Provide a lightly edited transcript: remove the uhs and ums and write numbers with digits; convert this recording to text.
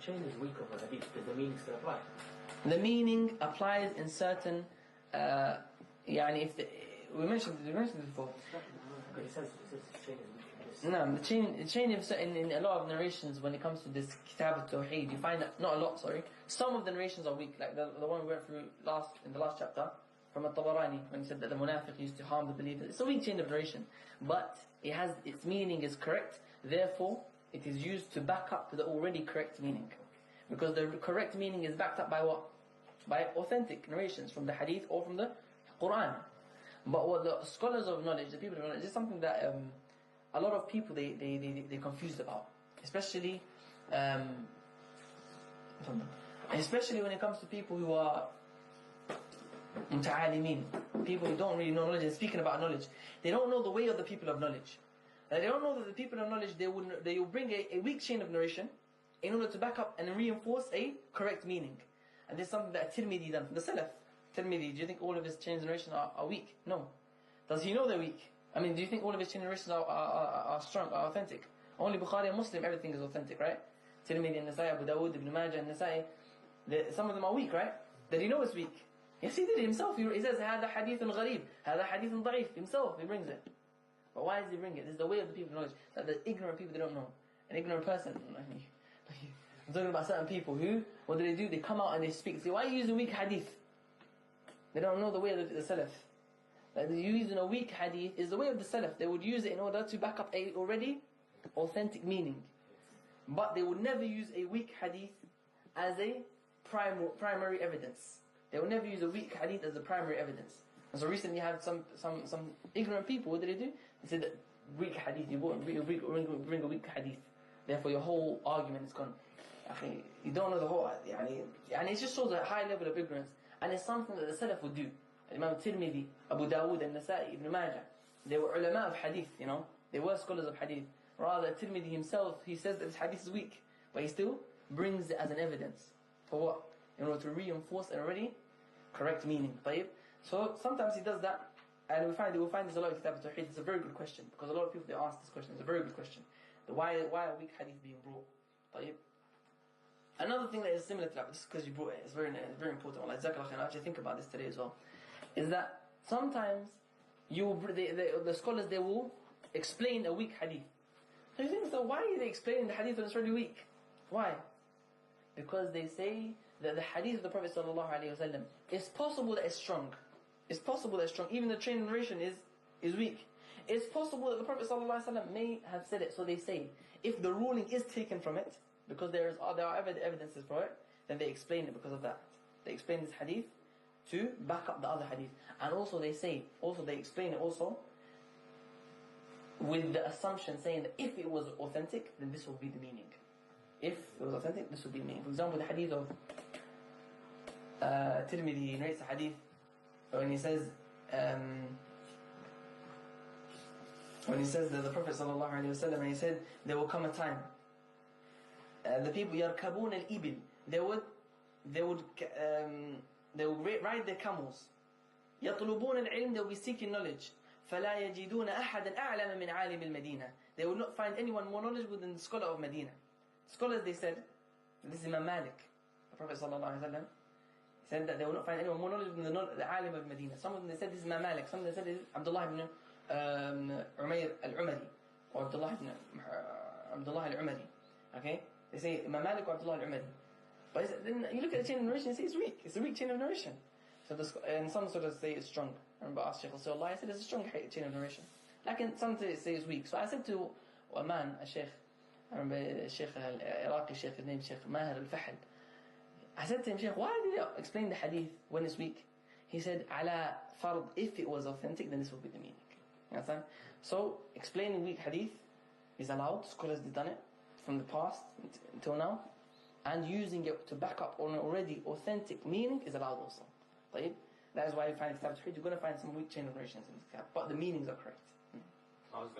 chain is weak of a hadith, does the meaning still apply? The meaning applies in certain, if we mentioned it before. Okay, it says chain is weak. No, the chain in a lot of narrations when it comes to this Kitab al-Tawheed, you find that, not a lot, sorry, some of the narrations are weak, like the one we went through in the last chapter, from At-Tabarani, when he said that the munafiq used to harm the believers. It's a weak chain of narration, but its meaning is correct, therefore it is used to back up the already correct meaning. Because the correct meaning is backed up by what? By authentic narrations from the hadith or from the Quran. But what the scholars of knowledge, the people of knowledge, is something that a lot of people they confused about, especially when it comes to people who are muta'alimin, people who don't really know knowledge and speaking about knowledge. They don't know the way of the people of knowledge. They don't know that the people of knowledge they will bring a weak chain of narration in order to back up and reinforce a correct meaning. And this is something that Tirmidhi done from the Salaf. Tirmidhi, do you think all of his chains of narration are weak? No. Does he know they're weak? I mean, do you think all of his chain narrations are strong, are authentic? Only Bukhari and Muslim, everything is authentic, right? Tirmidhi and Nasai, Abu Dawood, Ibn Majah and Nasai, some of them are weak, right? Did he know it's weak? Yes, he did it himself. He says, هذا حديث غريب, هذا حديث ضعيف. Himself, he brings it. But why does he bring it? This is the way of the people of knowledge. That the ignorant people, they don't know. An ignorant person, I'm talking about certain people who, what do? They come out and they speak. Say, why are you using weak hadith? They don't know the way of the Salaf. Like using a weak hadith is the way of the Salaf. They would use it in order to back up a already authentic meaning. But they would never use a weak hadith as a primary evidence. They would never use a weak hadith as a primary evidence. And so recently you had some ignorant people, what did they do? They said that weak hadith, you bring a weak hadith. Therefore your whole argument is gone. You don't know the whole, and it just shows a high level of ignorance. And it's something that the Salaf would do. Imam Tirmidhi, Abu Dawood and Nasai, Ibn Majah, they were ulama of hadith, they were scholars of hadith. Rather, Tirmidhi himself, he says that this hadith is weak, but he still brings it as an evidence. For what? In order to reinforce an already correct meaning. So sometimes he does that, and we'll find this a lot in Kitab al-Tawheed. It's a very good question, because a lot of people they ask this question. It's a very good question. Why are weak hadith being brought? Another thing that is similar to that, just because you brought it, it's very important. Like Jazakallah khair, I actually think about this today as well. Is that sometimes the scholars they will explain a weak hadith. So you think, so why are they explaining the hadith when it's really weak? Why? Because they say that the hadith of the Prophet ﷺ is possible that it's strong. It's possible that it's strong. Even the chain of narration is weak. It's possible that the Prophet ﷺ may have said it. So they say, if the ruling is taken from it, because there are evidences for it, then they explain it because of that. They explain this hadith to back up the other hadith. And also they explain it also with the assumption saying that if it was authentic, then this will be the meaning. If it was authentic, this would be the meaning. For example, the hadith of Tirmidhi narrates a hadith when he says that the Prophet ﷺ, he said, there will come a time the people يركبون الإبل, they would ride their camels. يطلبون العلم, they will be seeking knowledge. فلا يجدون أحدا أعلم من عالم المدينة. They will not find anyone more knowledgeable than the scholar of Medina. Scholars, they said, this is Imam Malik, the Prophet ﷺ, said that they will not find anyone more knowledgeable than the alim of Medina. Some of them they said this is Imam Malik. Some of them said this is Abdullah ibn Umayr al-Umari, or Abdullah al-Umari. Okay, they say Imam Malik or Abdullah al-Umari. But then you look at the chain of narration and say it's weak. It's a weak chain of narration. And some sort of say it's strong. I remember I asked Shaykh al-Sawallah, I said it's a strong chain of narration. Like some say it's weak. So I said to a man, a Shaykh, I remember Shaykh al-Iraqi Shaykh, his name is Shaykh Mahir al-Fahal. I said to him, Shaykh, why did they explain the hadith when it's weak? He said, ala fard, if it was authentic, then this would be the meaning. You understand? So, explaining weak hadith is allowed. Scholars have done it from the past until now. And using it to back up on an already authentic meaning is allowed also. That is why you find in Kitab al-Tawheed, you're going to find some weak chain of narrations in this kitab, but the meanings are correct.